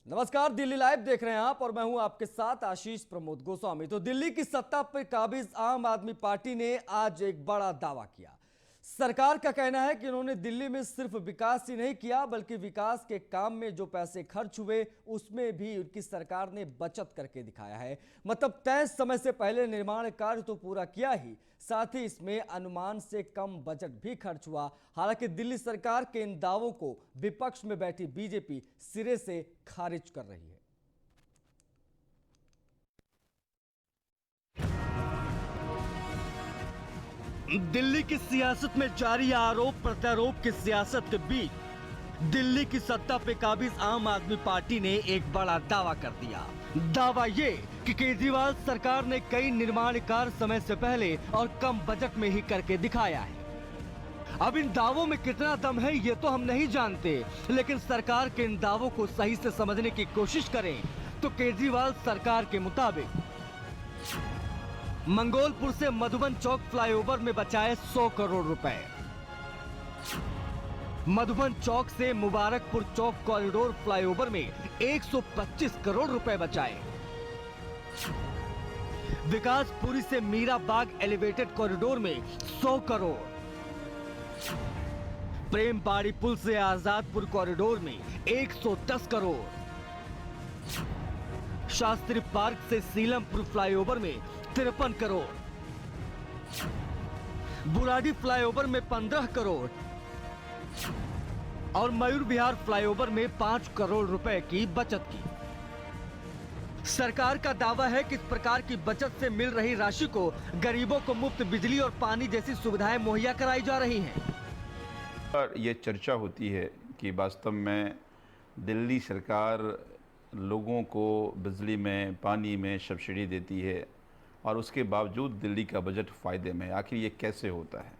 नमस्कार, दिल्ली लाइव देख रहे हैं आप और मैं हूं आपके साथ आशीष प्रमोद गोस्वामी। तो दिल्ली की सत्ता पर काबिज आम आदमी पार्टी ने आज एक बड़ा दावा किया। सरकार का कहना है कि उन्होंने दिल्ली में सिर्फ विकास ही नहीं किया बल्कि विकास के काम में जो पैसे खर्च हुए उसमें भी उनकी सरकार ने बचत करके दिखाया है। मतलब तय समय से पहले निर्माण कार्य तो पूरा किया ही, साथ ही इसमें अनुमान से कम बजट भी खर्च हुआ। हालांकि दिल्ली सरकार के इन दावों को विपक्ष में बैठी बीजेपी सिरे से खारिज कर रही है। दिल्ली की सियासत में जारी आरोप प्रत्यारोप की सियासत के बीच दिल्ली की सत्ता पे काबिज आम आदमी पार्टी ने एक बड़ा दावा कर दिया। दावा ये कि केजरीवाल सरकार ने कई निर्माण कार्य समय से पहले और कम बजट में ही करके दिखाया है। अब इन दावों में कितना दम है ये तो हम नहीं जानते, लेकिन सरकार के इन दावों को सही से समझने की कोशिश करें तो केजरीवाल सरकार के मुताबिक मंगोलपुर से मधुबन चौक फ्लाईओवर में बचाए 100 करोड़ रुपए, मधुबन चौक से मुबारकपुर चौक कॉरिडोर फ्लाईओवर में 125 करोड़ रुपए बचाए, विकासपुरी से मीरा बाग एलिवेटेड कॉरिडोर में 100 करोड़, प्रेमबाड़ी पुल से आजादपुर कॉरिडोर में 110 करोड़, शास्त्री पार्क से सीलमपुर फ्लाईओवर में 53 करोड़, बुराड़ी फ्लाईओवर में 15 करोड़ और मयूर विहार फ्लाईओवर में 5 करोड़ रुपए की बचत की। सरकार का दावा है कि इस प्रकार की बचत से मिल रही राशि को गरीबों को मुफ्त बिजली और पानी जैसी सुविधाएं मुहैया कराई जा रही हैं। और ये चर्चा होती है कि वास्तव में दिल्ली सरकार लोगों को बिजली में, पानी में सब्सिडी देती है और उसके बावजूद दिल्ली का बजट फ़ायदे में। आखिर ये कैसे होता है?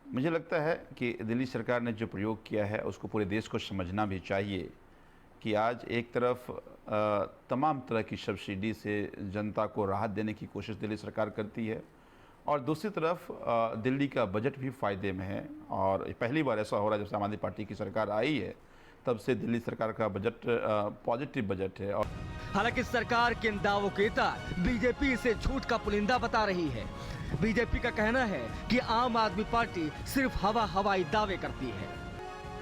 मुझे लगता है कि दिल्ली सरकार ने जो प्रयोग किया है उसको पूरे देश को समझना भी चाहिए कि आज एक तरफ तमाम तरह की सब्सिडी से जनता को राहत देने की कोशिश दिल्ली सरकार करती है और दूसरी तरफ दिल्ली का बजट भी फ़ायदे में है। और पहली बार ऐसा हो रहा है जब से आम आदमी पार्टी की सरकार आई है तब से दिल्ली सरकार का बजट पॉजिटिव बजट है। और हालांकि सरकार के इन दावों के तहत बीजेपी इसे झूठ का पुलिंदा बता रही है। बीजेपी का कहना है कि आम आदमी पार्टी सिर्फ हवाई दावे करती है।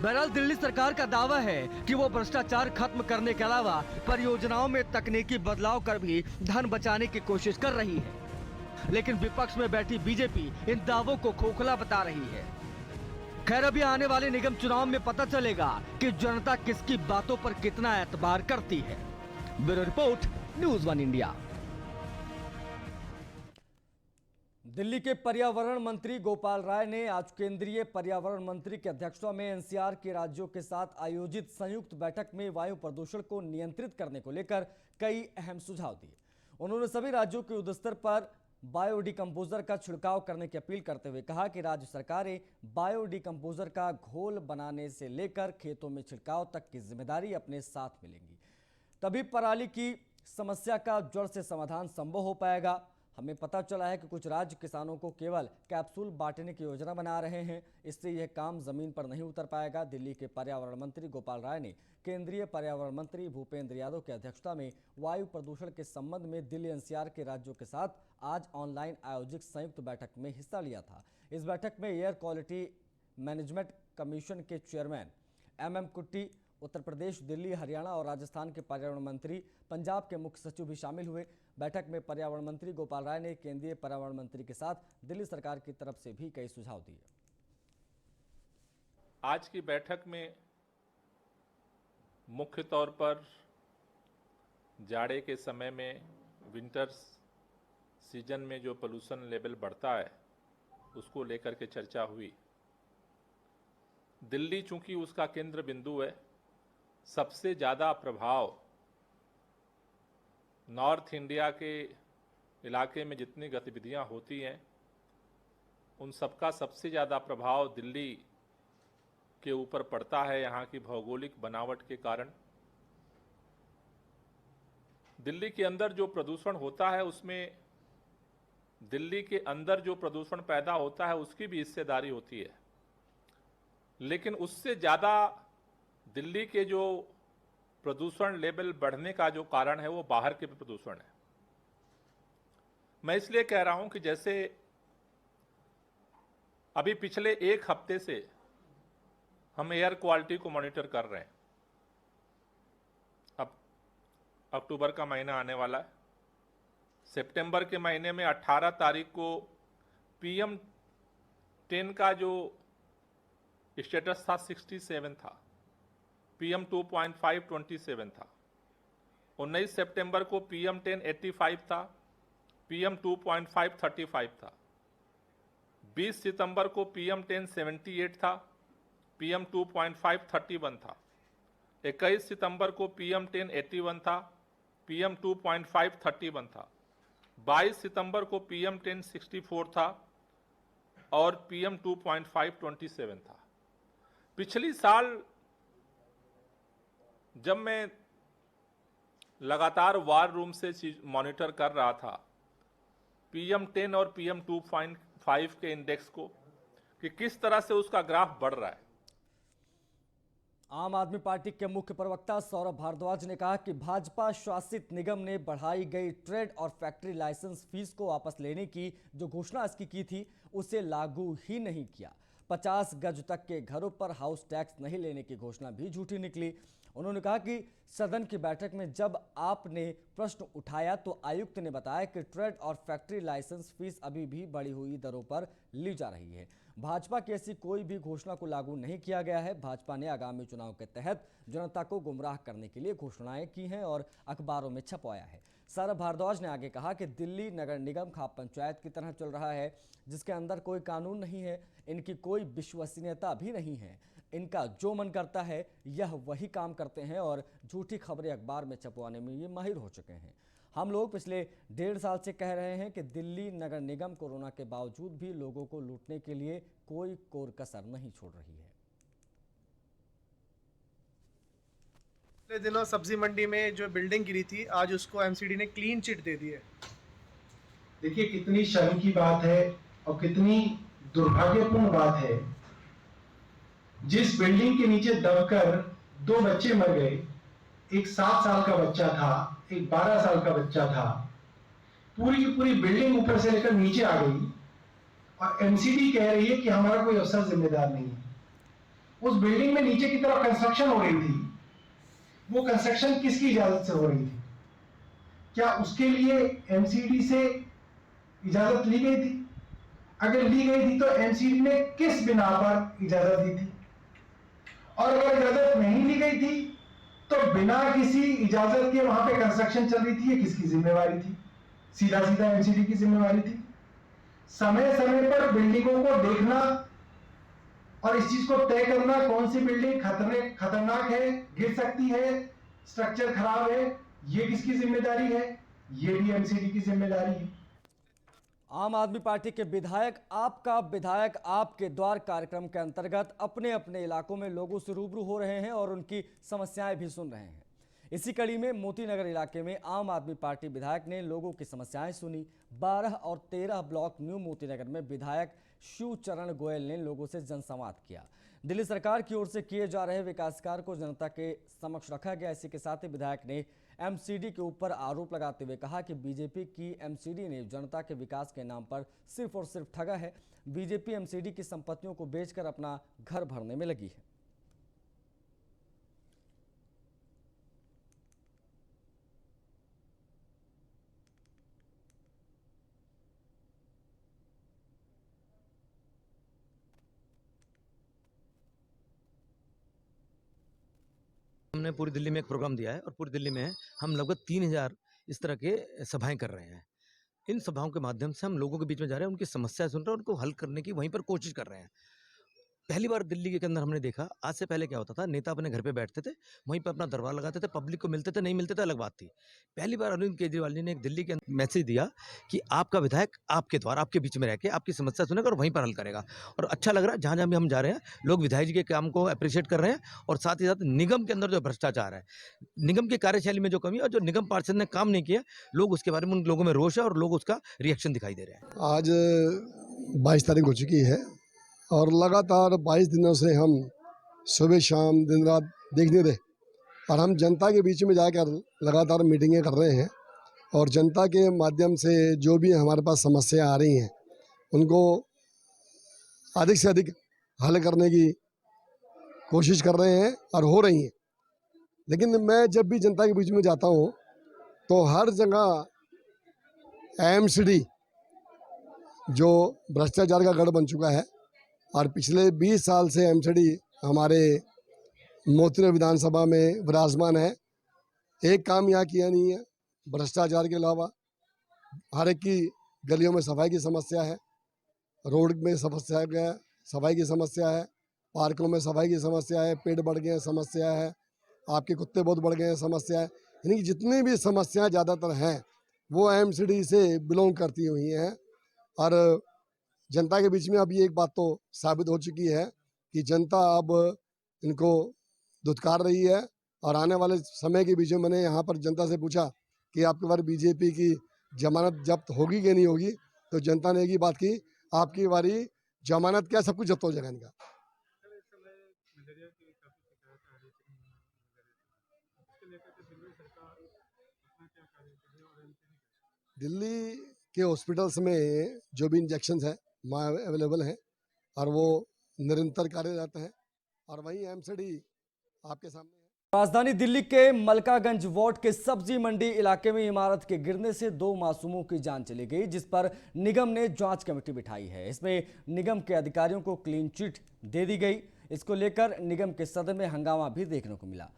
बहरहाल दिल्ली सरकार का दावा है कि वो भ्रष्टाचार खत्म करने के अलावा परियोजनाओं में तकनीकी बदलाव कर भी धन बचाने की कोशिश कर रही है, लेकिन विपक्ष में बैठी बीजेपी इन दावों को खोखला बता रही है। खैर, अभी आने वाले निगम चुनाव में पता चलेगा कि जनता किसकी बातों पर कितना एतबार करती है। Bureau report, news one India. Delhi के पर्यावरण मंत्री गोपाल राय ने आज केंद्रीय पर्यावरण मंत्री की अध्यक्षता में एनसीआर के राज्यों के साथ आयोजित संयुक्त बैठक में वायु प्रदूषण को नियंत्रित करने को लेकर कई अहम सुझाव दिए। उन्होंने सभी राज्यों के युद्ध स्तर पर बायोडिकम्पोजर का छिड़काव करने की अपील करते हुए कहा कि राज्य सरकारें बायोडिकम्पोजर का घोल बनाने से लेकर खेतों में छिड़काव तक की जिम्मेदारी अपने साथ मिलेंगी, तभी पराली की समस्या का जड़ से समाधान संभव हो पाएगा। हमें पता चला है कि कुछ राज्य किसानों को केवल कैप्सूल बांटने की योजना बना रहे हैं, इससे यह काम जमीन पर नहीं उतर पाएगा। दिल्ली के पर्यावरण मंत्री गोपाल राय ने केंद्रीय पर्यावरण मंत्री भूपेंद्र यादव की अध्यक्षता में वायु प्रदूषण के संबंध में दिल्ली एनसीआर के राज्यों के साथ आज ऑनलाइन आयोजित संयुक्त बैठक में हिस्सा लिया था। इस बैठक में एयर क्वालिटी मैनेजमेंट कमीशन के चेयरमैन MM कुट्टी, उत्तर प्रदेश, दिल्ली, हरियाणा और राजस्थान के पर्यावरण मंत्री, पंजाब के मुख्य सचिव भी शामिल हुए। बैठक में पर्यावरण मंत्री गोपाल राय ने केंद्रीय पर्यावरण मंत्री के साथ दिल्ली सरकार की तरफ से भी कई सुझाव दिए। आज की बैठक में मुख्य तौर पर जाड़े के समय में, विंटर सीजन में जो पोल्यूशन लेवल बढ़ता है उसको लेकर के चर्चा हुई। दिल्ली चूंकि उसका केंद्र बिंदु है, सबसे ज़्यादा प्रभाव नॉर्थ इंडिया के इलाके में जितनी गतिविधियां होती हैं उन सबका सबसे ज़्यादा प्रभाव दिल्ली के ऊपर पड़ता है। यहाँ की भौगोलिक बनावट के कारण दिल्ली के अंदर जो प्रदूषण होता है उसमें दिल्ली के अंदर जो प्रदूषण पैदा होता है उसकी भी हिस्सेदारी होती है, लेकिन उससे ज़्यादा दिल्ली के जो प्रदूषण लेवल बढ़ने का जो कारण है वो बाहर के प्रदूषण है। मैं इसलिए कह रहा हूं कि जैसे अभी पिछले एक हफ्ते से हम एयर क्वालिटी को मॉनिटर कर रहे हैं। अब अक्टूबर का महीना आने वाला है। सितंबर के महीने में 18 तारीख को PM10 का जो स्टेटस था 67 था, PM2.5 27 था। 19 सितंबर को PM10 85 था, PM2.5 35 था। 20 सितंबर को PM10 78 था, PM2.5 31 था। 21 सितंबर को PM10 81 था, PM2.5 31 था। 22 सितंबर को PM10 64 था और PM2.5 27 था। पिछली साल जब मैं लगातार वार रूम से मॉनिटर कर रहा था PM10 और PM2.5 के इंडेक्स को कि किस तरह से उसका ग्राफ बढ़ रहा है। आम आदमी पार्टी के मुख्य प्रवक्ता सौरभ भारद्वाज ने कहा कि भाजपा शासित निगम ने बढ़ाई गई ट्रेड और फैक्ट्री लाइसेंस फीस को वापस लेने की जो घोषणा इसकी की थी उसे लागू ही नहीं किया। 50 गज तक के घरों पर हाउस टैक्स नहीं लेने की घोषणा भी झूठी निकली। उन्होंने कहा कि सदन की बैठक में जब आपने प्रश्न उठाया तो आयुक्त ने बताया कि ट्रेड और फैक्ट्री लाइसेंस फीस अभी भी बढ़ी हुई दरों पर ली जा रही है। भाजपा की ऐसी कोई भी घोषणा को लागू नहीं किया गया है। भाजपा ने आगामी चुनाव के तहत जनता को गुमराह करने के लिए घोषणाएं की हैं और अखबारों में छपवाया है। सौरभ भारद्वाज ने आगे कहा कि दिल्ली नगर निगम खाप पंचायत की तरह चल रहा है, जिसके अंदर कोई कानून नहीं है, इनकी कोई विश्वसनीयता भी नहीं है। इनका जो मन करता है यह वही काम करते हैं और झूठी खबरें अखबार में छपवाने में ये माहिर हो चुके हैं। हम लोग पिछले 1.5 साल से कह रहे हैं कि दिल्ली नगर निगम कोरोना के बावजूद भी लोगों को लूटने के लिए कोई कोर कसर नहीं छोड़ रही है। पिछले दिनों सब्जी मंडी में जो बिल्डिंग गिरी थी, आज उसको एमसीडी ने क्लीन चिट दे दी है। देखिए कितनी शर्म की बात है और कितनी दुर्भाग्यपूर्ण बात है। जिस बिल्डिंग के नीचे दबकर 2 बच्चे मर गए, एक 7 साल का बच्चा था, एक 12 साल का बच्चा था, पूरी की पूरी बिल्डिंग ऊपर से लेकर नीचे आ गई और एमसीडी कह रही है कि हमारा कोई अफसर जिम्मेदार नहीं है। उस बिल्डिंग में नीचे की तरफ कंस्ट्रक्शन हो रही थी। वो कंस्ट्रक्शन किसकी इजाजत से हो रही थी? क्या उसके लिए एमसीडी से इजाजत ली गई थी? अगर ली गई थी तो एमसीडी ने किस बिना पर इजाजत दी थी? और अगर इजाजत नहीं ली गई थी तो बिना किसी इजाजत के वहां पे कंस्ट्रक्शन चल रही थी, ये किसकी जिम्मेवारी थी? सीधा सीधा एमसीडी की जिम्मेवारी थी। समय समय पर बिल्डिंगों को देखना और इस चीज को तय करना कौन सी बिल्डिंग खतरनाक है, गिर सकती है, स्ट्रक्चर खराब है, ये किसकी जिम्मेदारी है? ये भी एमसीडी की जिम्मेदारी है। आम आदमी पार्टी के विधायक आपके द्वार कार्यक्रम के अंतर्गत अपने अपने इलाकों में लोगों से रूबरू हो रहे हैं और उनकी समस्याएं भी सुन रहे हैं। इसी कड़ी में मोतीनगर इलाके में आम आदमी पार्टी विधायक ने लोगों की समस्याएं सुनी। 12 और 13 ब्लॉक न्यू मोतीनगर में विधायक शिवचरण गोयल ने लोगों से जनसंवाद किया। दिल्ली सरकार की ओर से किए जा रहे विकास कार्य को जनता के समक्ष रखा गया। इसी के साथ ही विधायक ने एमसीडी के ऊपर आरोप लगाते हुए कहा कि बीजेपी की एमसीडी ने जनता के विकास के नाम पर सिर्फ और सिर्फ ठगा है। बीजेपी एमसीडी की संपत्तियों को बेचकर अपना घर भरने में लगी है। हमने पूरी दिल्ली में एक प्रोग्राम दिया है और पूरी दिल्ली में हम लगभग 3000 इस तरह के सभाएं कर रहे हैं। इन सभाओं के माध्यम से हम लोगों के बीच में जा रहे हैं, उनकी समस्या सुन रहे हैं, उनको हल करने की वहीं पर कोशिश कर रहे हैं। पहली बार दिल्ली के अंदर हमने देखा, आज से पहले क्या होता था, नेता अपने घर पे बैठते थे, वहीं पर अपना दरबार लगाते थे, पब्लिक को मिलते थे, नहीं मिलते थे अलग बात थी। पहली बार अरविंद केजरीवाल जी ने एक दिल्ली के अंदर मैसेज दिया कि आपका विधायक आपके द्वार आपके बीच में रह के आपकी समस्या सुनेगा और वहीं पर हल करेगा। और अच्छा लग रहा है, जहाँ जहाँ भी हम जा रहे हैं लोग विधायक जी के काम को अप्रिशिएट कर रहे हैं और साथ ही साथ निगम के अंदर जो भ्रष्टाचार है, निगम की कार्यशैली में जो कमी और जो निगम पार्षद ने काम नहीं किया, लोग उसके बारे में उन लोगों में रोष है और लोग उसका रिएक्शन दिखाई दे रहे हैं। आज 22 तारीख हो चुकी है और लगातार 22 दिनों से हम सुबह शाम दिन रात देखते थे और हम जनता के बीच में जाकर लगातार मीटिंगें कर रहे हैं और जनता के माध्यम से जो भी हमारे पास समस्या आ रही हैं उनको अधिक से अधिक हल करने की कोशिश कर रहे हैं और हो रही हैं। लेकिन मैं जब भी जनता के बीच में जाता हूँ तो हर जगह एमसीडी जो भ्रष्टाचार का गढ़ बन चुका है और पिछले 20 साल से एमसीडी हमारे मोतीनगर विधानसभा में विराजमान है। एक काम यहाँ किया नहीं है। भ्रष्टाचार के अलावा हर एक की गलियों में सफाई की समस्या है, रोड में सफाई की समस्या है, पार्कों में सफाई की समस्या है, पेड़ बढ़ गए हैं समस्या है, आपके कुत्ते बहुत बढ़ गए हैं समस्या है। यानी कि जितनी भी समस्याएं ज़्यादातर हैं वो एमसीडी से बिलोंग करती हुई हैं। और जनता के बीच में अब ये एक बात तो साबित हो चुकी है कि जनता अब इनको धुतकार रही है। और आने वाले समय के बीच में मैंने यहाँ पर जनता से पूछा कि आपके बार बीजेपी की जमानत जब्त होगी कि नहीं होगी, तो जनता ने एक ही बात की, आपकी बारी जमानत क्या सब कुछ जब्त हो जाएगा इनका। दिल्ली के हॉस्पिटल्स में जो भी इंजेक्शन्स हैं वहाँ अवेलेबल हैं और वो निरंतर कार्यरत हैं और वहीं एमसीडी आपके सामने है। राजधानी दिल्ली के मलकागंज वार्ड के सब्जी मंडी इलाके में इमारत के गिरने से 2 मासूमों की जान चली गई, जिस पर निगम ने जांच कमेटी बिठाई है। इसमें निगम के अधिकारियों को क्लीन चिट दे दी गई। इसको लेकर निगम के सदन में हंगामा भी देखने को मिला।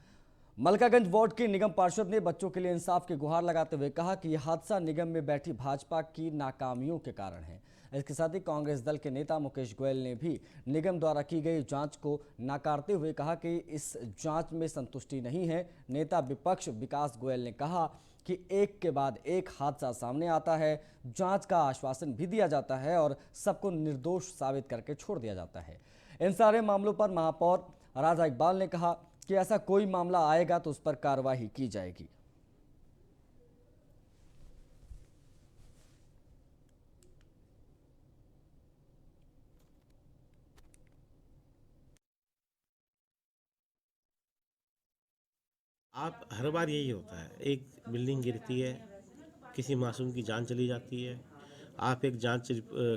मलकागंज वार्ड के निगम पार्षद ने बच्चों के लिए इंसाफ की गुहार लगाते हुए कहा कि यह हादसा निगम में बैठी भाजपा की नाकामियों के कारण है। इसके साथ ही कांग्रेस दल के नेता मुकेश गोयल ने भी निगम द्वारा की गई जांच को नकारते हुए कहा कि इस जांच में संतुष्टि नहीं है। नेता विपक्ष विकास गोयल ने कहा कि एक के बाद एक हादसा सामने आता है, जांच का आश्वासन भी दिया जाता है और सबको निर्दोष साबित करके छोड़ दिया जाता है। इन सारे मामलों पर महापौर राजा इकबाल ने कहा कि ऐसा कोई मामला आएगा तो उस पर कार्रवाई की जाएगी। आप हर बार यही होता है, एक बिल्डिंग गिरती है, किसी मासूम की जान चली जाती है, आप एक जांच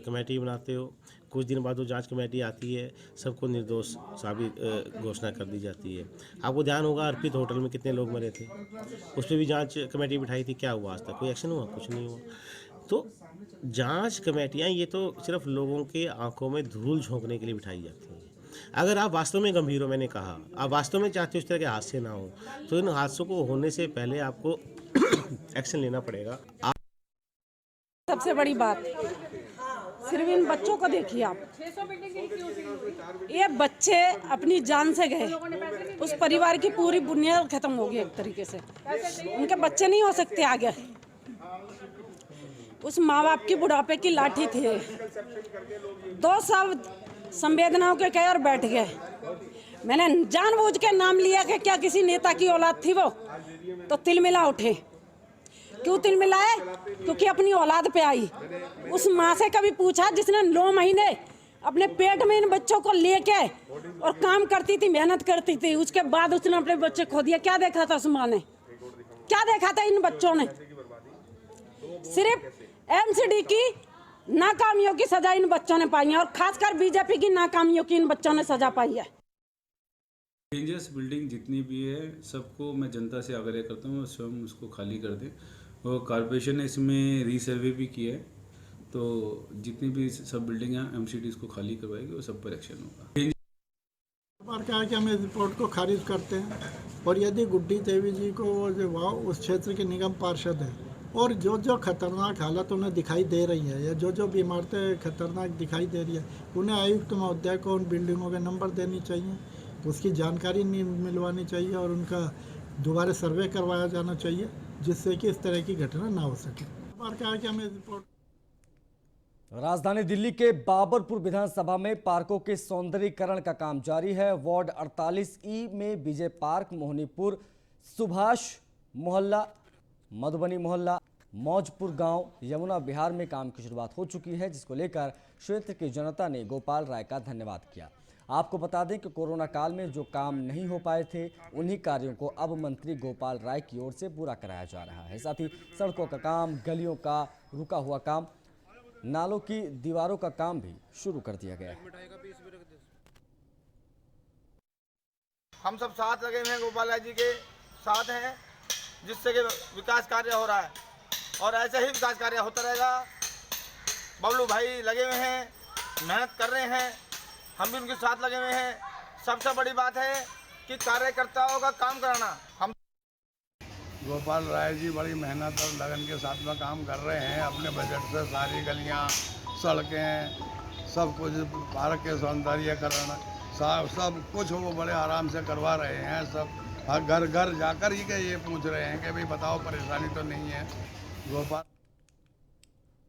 कमेटी बनाते हो, कुछ दिन बाद वो जांच कमेटी आती है, सबको निर्दोष साबित घोषणा कर दी जाती है। आपको ध्यान होगा अर्पित होटल में कितने लोग मरे थे, उस पर भी जांच कमेटी बिठाई थी, क्या हुआ आज तक? कोई एक्शन हुआ? कुछ नहीं हुआ। तो जांच कमेटियां ये तो सिर्फ लोगों के आंखों में धूल झोंकने के लिए बिठाई जाती हैं। अगर आप वास्तव में गंभीर हो, मैंने कहा, आप वास्तव में चाहते हो इस तरह के हादसे ना हो, तो इन हादसों को होने से पहले आपको एक्शन लेना पड़ेगा। सबसे बड़ी बात सिर्फ इन बच्चों को देखिए आप, ये बच्चे अपनी जान से गए, उस परिवार की पूरी बुनियाद खत्म हो गई एक तरीके से। उनके बच्चे नहीं हो सकते आगे। उस माँ बाप की बुढ़ापे की लाठी थे, 2 साल संवेदनाओं के कहे और बैठ गए। मैंने जानबूझ के नाम लिया कि क्या किसी नेता की औलाद थी वो, तो तिलमिला उठे। क्यों तिलमिलाए? क्योंकि अपनी औलाद पे आई। उस माँ से कभी पूछा जिसने 9 महीने अपने पेट में इन बच्चों को लेके और काम करती थी, मेहनत करती थी, उसके बाद उसने अपने बच्चे खो दिया? क्या देखा था उस माँ ने? क्या देखा था इन बच्चों ने? सिर्फ एमसीडी की नाकामियों की सजा इन बच्चों ने पाई है और खासकर बीजेपी की नाकामियों की इन बच्चों ने सजा पाई है। डेंजरस बिल्डिंग जितनी भी है सबको मैं जनता से आग्रह करता हूँ स्वयं उसको खाली कर दें। और कॉर्पोरेशन ने इसमें रीसर्वे भी किया है, तो जितनी भी सब बिल्डिंग हैं एमसीडी इसको खाली करवाएगी और सब पर एक्शन होगा। सरकार के हम इस रिपोर्ट को खारिज करते हैं और यदि गुड्डी देवी जी को वो उस क्षेत्र के निगम पार्षद हैं और जो खतरनाक हालत उन्हें दिखाई दे रही है या जो भी इमारतें खतरनाक दिखाई दे रही है, उन्हें आयुक्त महोदय को उन बिल्डिंगों के नंबर देनी चाहिए, उसकी जानकारी मिलवानी चाहिए और उनका दोबारा सर्वे करवाया जाना चाहिए, जिससे कि इस तरह की घटना ना हो सके। सरकार की हमें रिपोर्ट। राजधानी दिल्ली के बाबरपुर विधानसभा में पार्कों के सौंदर्यीकरण का काम जारी है। वार्ड 48E में विजय पार्क, मोहनीपुर, सुभाष मोहल्ला, मधुबनी मोहल्ला, मौजपुर गांव, यमुना विहार में काम की शुरुआत हो चुकी है, जिसको लेकर क्षेत्र की जनता ने गोपाल राय का धन्यवाद किया। आपको बता दें कि कोरोना काल में जो काम नहीं हो पाए थे उन्हीं कार्यों को अब मंत्री गोपाल राय की ओर से पूरा कराया जा रहा है। साथ ही सड़कों का काम, गलियों का रुका हुआ काम, नालों की दीवारों का काम भी शुरू कर दिया गया है। हम सब साथ लगे हुए हैं, गोपाल राय जी के साथ हैं, जिससे कि विकास कार्य हो रहा है और ऐसे ही विकास कार्य होता रहेगा। बबलू भाई लगे हुए हैं, मेहनत कर रहे हैं, हम भी उनके साथ लगे हुए हैं। सबसे बड़ी बात है कि कार्यकर्ताओं का काम कराना। हम गोपाल राय जी बड़ी मेहनत और लगन के साथ में काम कर रहे हैं। अपने बजट से सारी गलियां, सड़कें, सब कुछ, पार्क के सौंदर्यीकरण, सब कुछ वो बड़े आराम से करवा रहे हैं। सब घर घर जाकर ही के ये पूछ रहे हैं कि भाई बताओ परेशानी तो नहीं है। गोपाल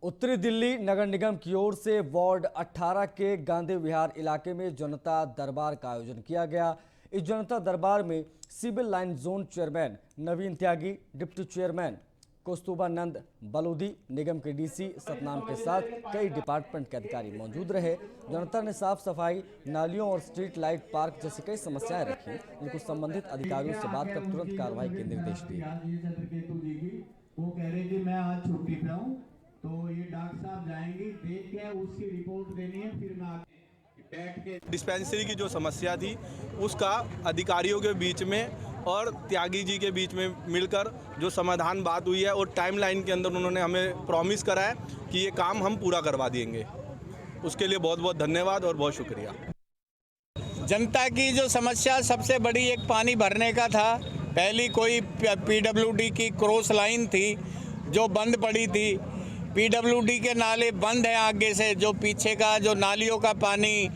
उत्तरी दिल्ली नगर निगम की ओर से वार्ड 18 के गांधी विहार इलाके में जनता दरबार का आयोजन किया गया। इस जनता दरबार में सिविल लाइन जोन चेयरमैन नवीन त्यागी, डिप्टी चेयरमैन कौस्तुभानंद बलोदी, निगम के डीसी सतनाम के साथ कई डिपार्टमेंट के अधिकारी मौजूद रहे। जनता ने साफ सफाई, नालियों और स्ट्रीट लाइट, पार्क जैसी कई समस्याएं रखी, जिनको संबंधित अधिकारियों से बात कर तुरंत कार्रवाई के निर्देश दिए। वो कह रहे कि मैं आज छुट्टी पे हूँ, तो ये डॉक्टर साहब जाएंगे, देख के उसकी रिपोर्ट देनी है, फिर मैं बैठ के। डिस्पेंसरी की जो समस्या थी उसका अधिकारियों के बीच में और त्यागी जी के बीच में मिलकर जो समाधान बात हुई है और टाइमलाइन के अंदर उन्होंने हमें प्रॉमिस करा है कि ये काम हम पूरा करवा देंगे। उसके लिए बहुत बहुत धन्यवाद और बहुत शुक्रिया। जनता की जो समस्या सबसे बड़ी एक पानी भरने का था। पहली कोई पीडब्ल्यूडी की क्रॉस लाइन थी जो बंद पड़ी थी। पीडब्ल्यूडी के नाले बंद हैं आगे से, जो पीछे का जो नालियों का पानी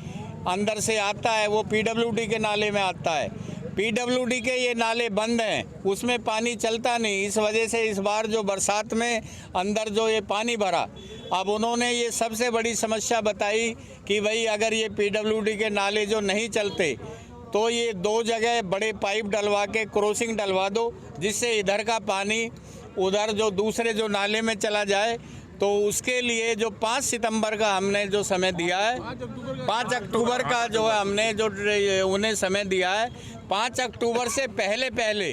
अंदर से आता है वो पीडब्ल्यूडी के नाले में आता है। पीडब्ल्यूडी के ये नाले बंद हैं, उसमें पानी चलता नहीं। इस वजह से इस बार जो बरसात में अंदर जो ये पानी भरा, अब उन्होंने ये सबसे बड़ी समस्या बताई कि भाई अगर ये पीडब्ल्यूडी के नाले जो नहीं चलते तो ये 2 जगह बड़े पाइप डलवा के क्रॉसिंग डलवा दो, जिससे इधर का पानी उधर जो दूसरे जो नाले में चला जाए। तो उसके लिए जो 5 सितंबर का हमने जो समय दिया है, 5 अक्टूबर का जो है हमने जो उन्हें समय दिया है, 5 अक्टूबर से पहले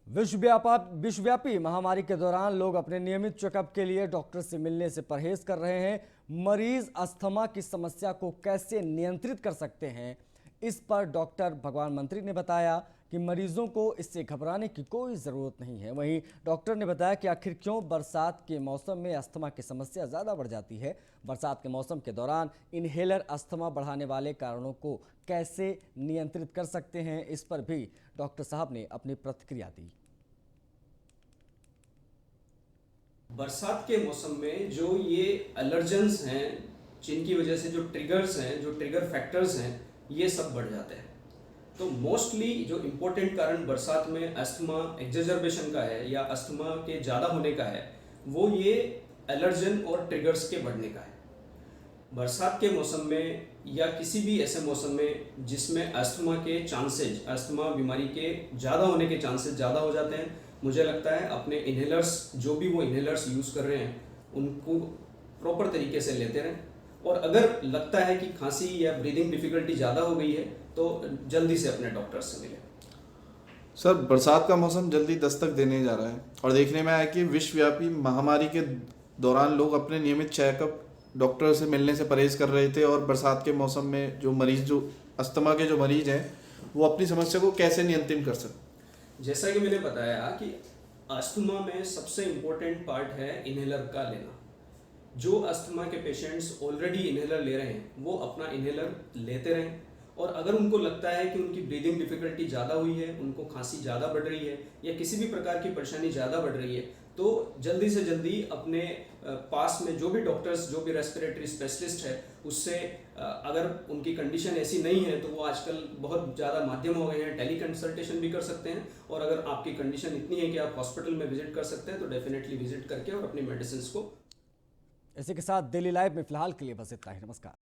विश्वव्यापी महामारी के दौरान लोग अपने नियमित चेकअप के लिए डॉक्टर से मिलने से परहेज कर रहे हैं। मरीज अस्थमा की समस्या को कैसे नियंत्रित कर सकते हैं, इस पर डॉक्टर भगवान मंत्री ने बताया कि मरीजों को इससे घबराने की कोई ज़रूरत नहीं है। वहीं डॉक्टर ने बताया कि आखिर क्यों बरसात के मौसम में अस्थमा की समस्या ज़्यादा बढ़ जाती है। बरसात के मौसम के दौरान इन्हेलर अस्थमा बढ़ाने वाले कारणों को कैसे नियंत्रित कर सकते हैं, इस पर भी डॉक्टर साहब ने अपनी प्रतिक्रिया दी। बरसात के मौसम में जो ये एलर्जेंस हैं, जिनकी वजह से जो ट्रिगर्स हैं, जो ट्रिगर फैक्टर्स हैं, ये सब बढ़ जाते हैं। तो मोस्टली जो इम्पोर्टेंट कारण बरसात में अस्थमा एक्सजर्बेशन का है या अस्थमा के ज़्यादा होने का है, वो ये एलर्जन और ट्रिगर्स के बढ़ने का है। बरसात के मौसम में या किसी भी ऐसे मौसम में जिसमें अस्थमा के चांसेज, अस्थमा बीमारी के ज़्यादा होने के चांसेस ज़्यादा हो जाते हैं, मुझे लगता है अपने इन्हेलर्स, जो भी वो इन्हेलर्स यूज़ कर रहे हैं, उनको प्रॉपर तरीके से लेते रहें। और अगर लगता है कि खांसी या ब्रीदिंग डिफ़िकल्टी ज़्यादा हो गई है तो जल्दी से अपने डॉक्टर से मिलें। सर, बरसात का मौसम जल्दी दस्तक देने जा रहा है और देखने में आया कि विश्वव्यापी महामारी के दौरान लोग अपने नियमित चेकअप डॉक्टर से मिलने से परहेज कर रहे थे और बरसात के मौसम में जो मरीज, जो अस्थमा के जो मरीज हैं, वो अपनी समस्या को कैसे नियंत्रित कर सकते। जैसा कि मैंने बताया कि अस्थमा में सबसे इम्पोर्टेंट पार्ट है इन्हेलर का लेना। जो अस्थमा के पेशेंट्स ऑलरेडी इन्हेलर ले रहे हैं वो अपना इन्हेलर लेते रहें, और अगर उनको लगता है कि उनकी ब्रीदिंग डिफ़िकल्टी ज़्यादा हुई है, उनको खांसी ज़्यादा बढ़ रही है या किसी भी प्रकार की परेशानी ज़्यादा बढ़ रही है, तो जल्दी से जल्दी अपने पास में जो भी डॉक्टर्स, जो भी रेस्पिरेटरी स्पेशलिस्ट है, उससे अगर उनकी कंडीशन ऐसी नहीं है तो वो आजकल बहुत ज़्यादा माध्यम हो गए हैं, टेली कंसल्टेशन भी कर सकते हैं। और अगर आपकी कंडीशन इतनी है कि आप हॉस्पिटल में विजिट कर सकते हैं तो डेफिनेटली विजिट करके और अपनी मेडिसिन को। इसी के साथ डेली लाइव में फिलहाल के लिए बस इतना ही। नमस्कार।